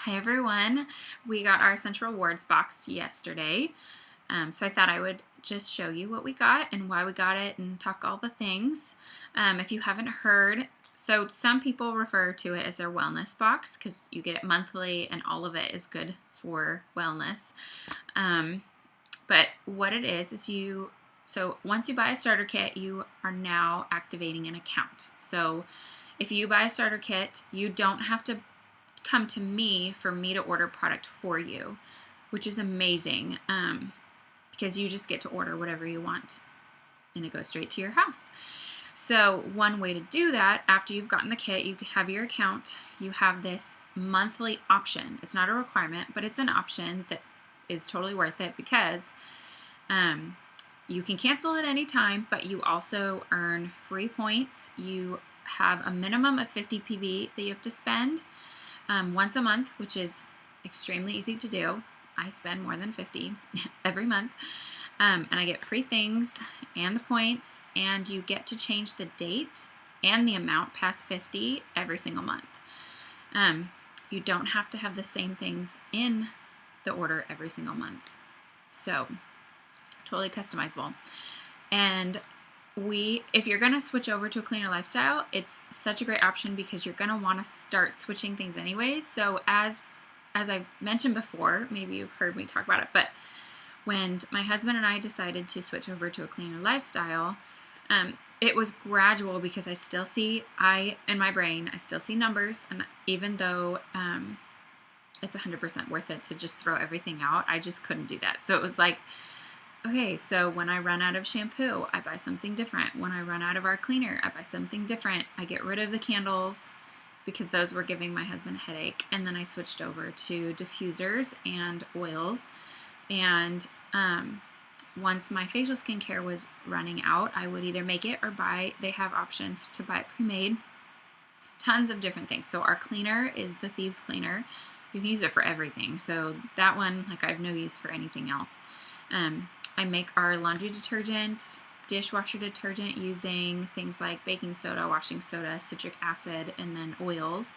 Hi everyone. We got our Central Rewards box yesterday. So I thought I would just show you what we got and why we got it and talk all the things. If you haven't heard, so some people refer to it as their wellness box because you get it monthly and all of it is good for wellness. But what it is so once you buy a starter kit, you are now activating an account. So if you buy a starter kit, you don't have to come to me for me to order product for you, which is amazing because you just get to order whatever you want and it goes straight to your house. So one way to do that, after you've gotten the kit, you have your account, you have this monthly option. It's not a requirement, but it's an option that is totally worth it because you can cancel at any time, but you also earn free points. You have a minimum of 50 PV that you have to spend once a month, which is extremely easy to do. I spend more than 50 every month. And I get free things and the points, and you get to change the date and the amount past 50 every single month. You don't have to have the same things in the order every single month. So totally customizable. And if you're going to switch over to a cleaner lifestyle, it's such a great option because you're going to want to start switching things anyways. So as I've mentioned before, maybe you've heard me talk about it, but when my husband and I decided to switch over to a cleaner lifestyle, it was gradual because in my brain, I still see numbers. And even though it's 100% worth it to just throw everything out, I just couldn't do that. So it was like, okay, so when I run out of shampoo, I buy something different. When I run out of our cleaner, I buy something different. I get rid of the candles because those were giving my husband a headache. And then I switched over to diffusers and oils. And once my facial skincare was running out, I would either make it or they have options to buy it pre-made. Tons of different things. So our cleaner is the Thieves Cleaner. You can use it for everything. So that one, I have no use for anything else. I make our laundry detergent, dishwasher detergent using things like baking soda, washing soda, citric acid, and then oils.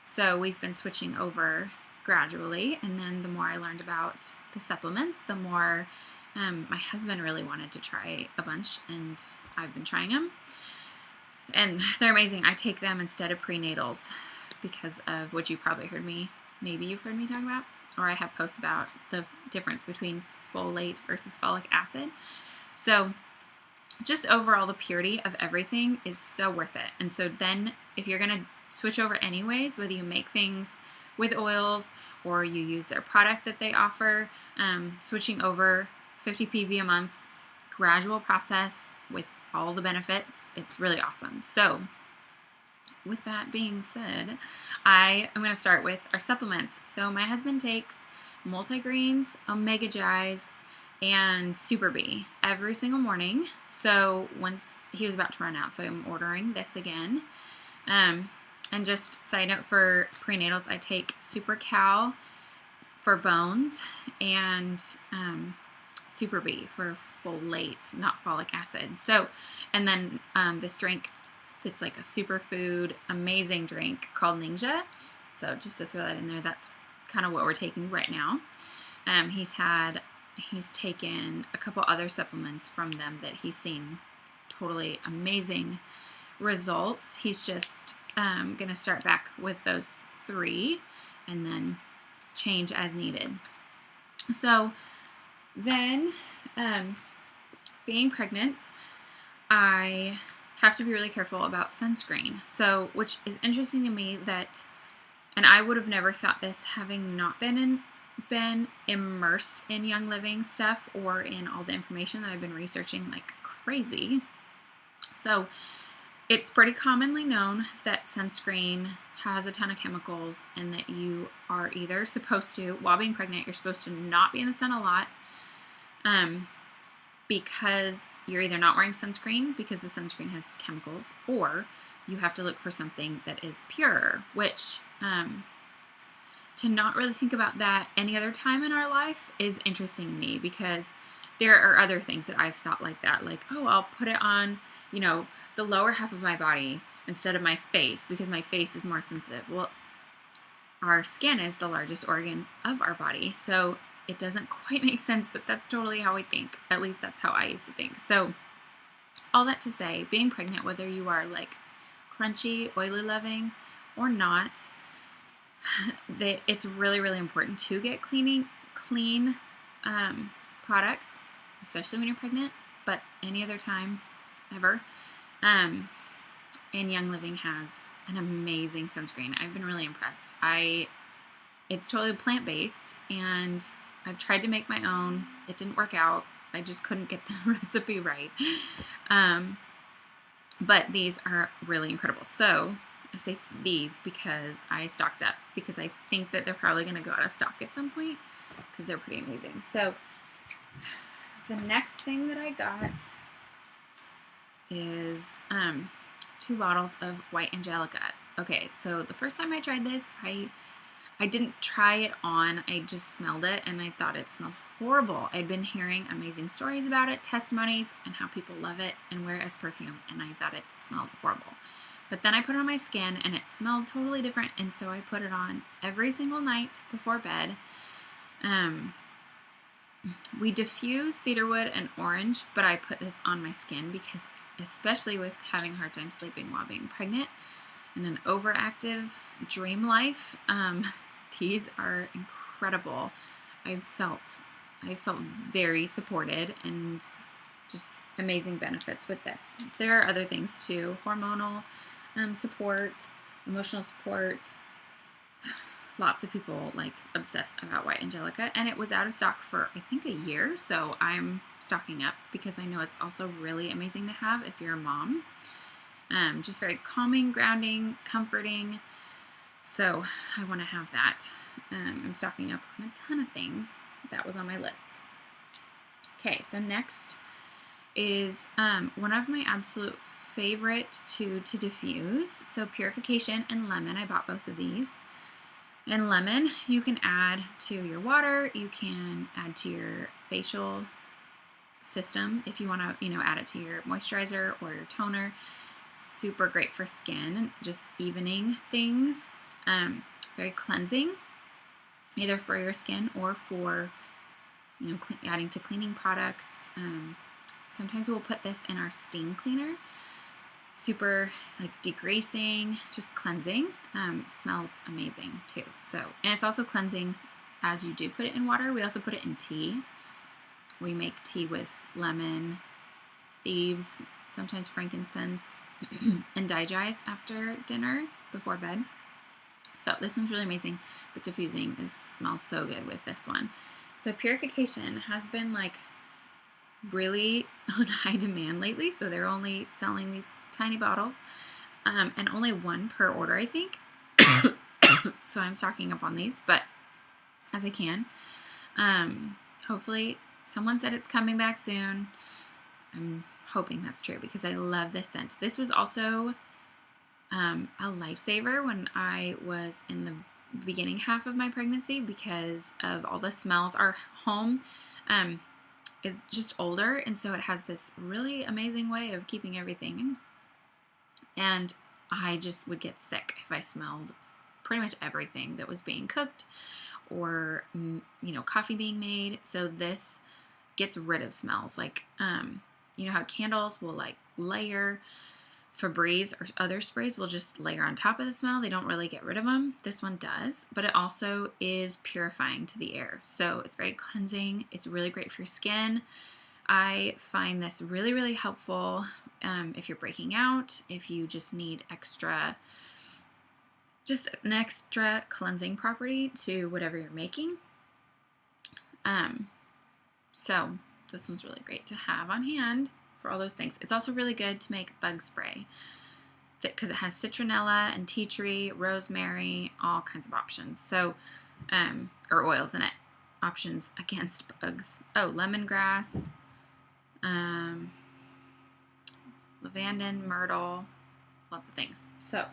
So we've been switching over gradually, and then the more I learned about the supplements, the more my husband really wanted to try a bunch, and I've been trying them. And they're amazing. I take them instead of prenatals because of what you probably maybe you've heard me talk about, or I have posts about the difference between folate versus folic acid. So just overall, the purity of everything is so worth it. And so then if you're going to switch over anyways, whether you make things with oils or you use their product that they offer, switching over 50 PV a month, gradual process with all the benefits, it's really awesome. So with that being said, I'm going to start with our supplements. So my husband takes multigreens, Omega Gi's, and Super B every single morning. So once he was about to run out, so I'm ordering this again. And just side note for prenatals, I take Super Cal for bones and Super B for folate, not folic acid. So, and then this drink, it's like a superfood, amazing drink called Ninja. So just to throw that in there, that's kind of what we're taking right now. He's taken a couple other supplements from them that he's seen totally amazing results. He's just going to start back with those 3 and then change as needed. So then, being pregnant, I have to be really careful about sunscreen. So, which is interesting to me and I would have never thought this having not been immersed in Young Living stuff or in all the information that I've been researching like crazy. So it's pretty commonly known that sunscreen has a ton of chemicals and that you are either supposed to, while being pregnant, you're supposed to not be in the sun a lot because you're either not wearing sunscreen because the sunscreen has chemicals, or you have to look for something that is pure, which to not really think about that any other time in our life is interesting to me because there are other things that I've thought like that, like, oh, I'll put it on, the lower half of my body instead of my face because my face is more sensitive. Well, our skin is the largest organ of our body. So it doesn't quite make sense, but that's totally how we think. At least that's how I used to think. So all that to say, being pregnant, whether you are like crunchy, oily loving or not, it's really, really important to get clean products, especially when you're pregnant, but any other time ever. And Young Living has an amazing sunscreen. I've been really impressed. It's totally plant-based, and I've tried to make my own. It didn't work out. I just couldn't get the recipe right. But these are really incredible. So I say these because I stocked up, because I think that they're probably going to go out of stock at some point, because they're pretty amazing. So the next thing that I got is 2 bottles of White Angelica. Okay, so the first time I tried this, I didn't try it on. I just smelled it, and I thought it smelled horrible. I'd been hearing amazing stories about it, testimonies, and how people love it and wear it as perfume, and I thought it smelled horrible. But then I put it on my skin, and it smelled totally different, and so I put it on every single night before bed. We diffuse cedarwood and orange, but I put this on my skin because, especially with having a hard time sleeping while being pregnant and an overactive dream life, these are incredible. I felt very supported, and just amazing benefits with this. There are other things too: hormonal support, emotional support. Lots of people like obsess about White Angelica, and it was out of stock for I think a year, so I'm stocking up because I know it's also really amazing to have if you're a mom. Just very calming, grounding, comforting. So I want to have that. I'm stocking up on a ton of things. That was on my list. Okay, so next is one of my absolute favorite to diffuse. So Purification and Lemon. I bought both of these. And lemon, you can add to your water. You can add to your facial system if you want to, add it to your moisturizer or your toner. Super great for skin, just evening things. Very cleansing, either for your skin or for, adding to cleaning products. Sometimes we'll put this in our steam cleaner. Super like degreasing, just cleansing. Smells amazing too. So, and it's also cleansing as you do put it in water. We also put it in tea. We make tea with lemon, thieves, sometimes frankincense, and digize after dinner before bed. So this one's really amazing, but diffusing smells so good with this one. So Purification has been like really on high demand lately, so they're only selling these tiny bottles, and only 1 per order, I think. So I'm stocking up on these, but as I can. Hopefully someone said it's coming back soon. I'm hoping that's true because I love this scent. This was also a lifesaver when I was in the beginning half of my pregnancy because of all the smells. Our home is just older, and so it has this really amazing way of keeping everything in. And I just would get sick if I smelled pretty much everything that was being cooked or, coffee being made. So this gets rid of smells. Like, how candles will like layer, Febreze or other sprays will just layer on top of the smell. They don't really get rid of them. This one does, but it also is purifying to the air. So it's very cleansing. It's really great for your skin. I find this really, really helpful if you're breaking out, if you just need just an extra cleansing property to whatever you're making. So this one's really great to have on hand for all those things. It's also really good to make bug spray because it has citronella and tea tree, rosemary, all kinds of options. So, or oils in it. Options against bugs. Oh, lemongrass, lavandin, myrtle, lots of things. So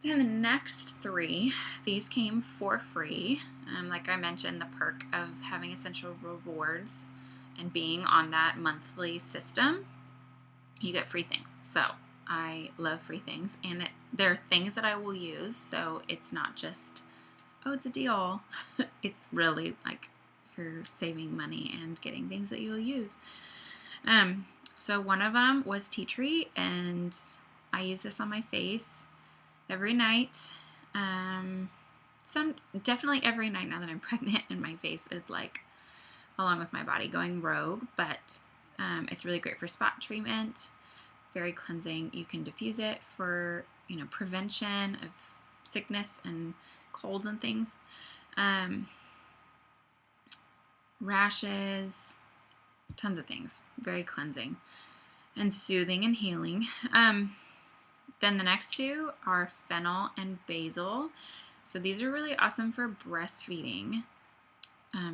then the next 3, these came for free. Like I mentioned, the perk of having Essential and being on that monthly system, you get free things. So I love free things, and they're things that I will use, so it's not just, oh, it's a deal. It's really like you're saving money and getting things that you'll use. So one of them was tea tree, and I use this on my face every night. Definitely every night now that I'm pregnant, and my face is like, along with my body, going rogue. But it's really great for spot treatment. Very cleansing. You can diffuse it for prevention of sickness and colds and things. Rashes, tons of things. Very cleansing and soothing and healing. Then the next two are fennel and basil. So these are really awesome for breastfeeding,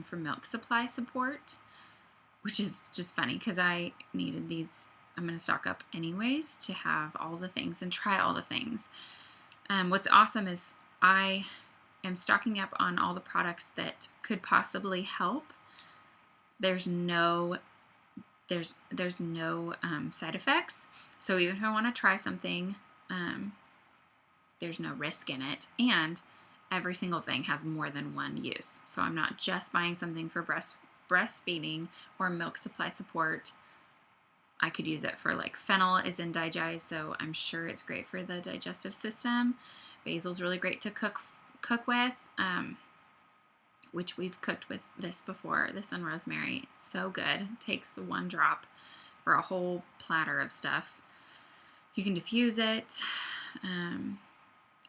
for milk supply support, which is just funny because I needed these. I'm going to stock up anyways to have all the things and try all the things. What's awesome is I am stocking up on all the products that could possibly help. There's no side effects. So even if I want to try something, there's no risk in it. And every single thing has more than one use. So I'm not just buying something for breastfeeding or milk supply support. I could use it for, like, fennel is in Digest, so I'm sure it's great for the digestive system. Basil's really great to cook with, which we've cooked with this before, this and rosemary. It's so good. It takes one drop for a whole platter of stuff. You can diffuse it.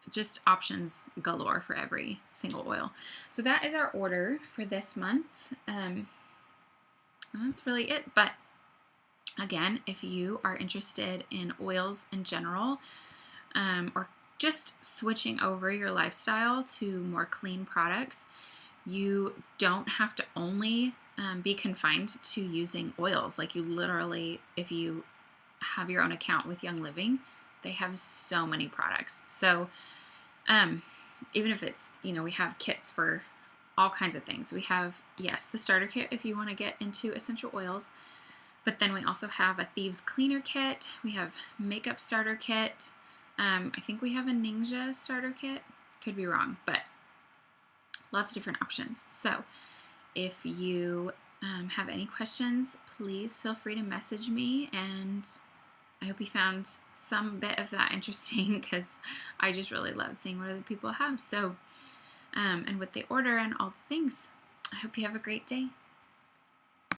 Just options galore for every single oil. So that is our order for this month. And that's really it. But again, if you are interested in oils in general, or just switching over your lifestyle to more clean products, you don't have to only be confined to using oils. Like, you literally, if you have your own account with Young Living, they have so many products. So even if it's, we have kits for all kinds of things. We have, yes, the starter kit if you want to get into essential oils, but then we also have a Thieves Cleaner kit. We have makeup starter kit. I think we have a Ningxia starter kit. Could be wrong, but lots of different options. So if you have any questions, please feel free to message me, and I hope you found some bit of that interesting, because I just really love seeing what other people have. So, and what they order and all the things. I hope you have a great day.